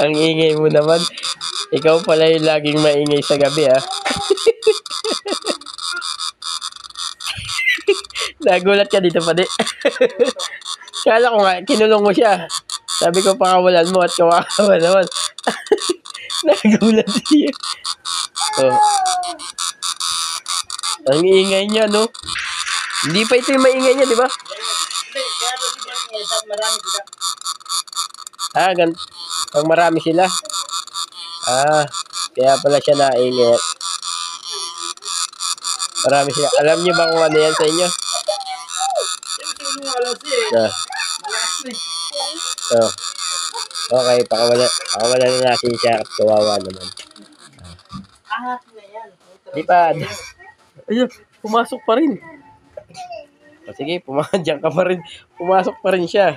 Ang ingay mo naman. Ikaw pala yung laging maingay sa gabi, ah. Nagulat ka dito, pati. Kala ko nga, kinulong mo siya. Sabi ko, pakawalan mo at kawawa naman. Nagulat siya. Oh. Ang ingay niya, no? Hindi pa ito yung maingay niya, di ba? Ah, pag marami sila. Ah, kaya pala siya naingay. Marami sila. Alam niyo ba kung ano yan sa inyo? Oh. Okay, pakawala na natin siya. Kawawa naman. Di pa. Ayun, pumasok pa rin. O sige, diyan ka pa rin. Pumasok pa rin siya.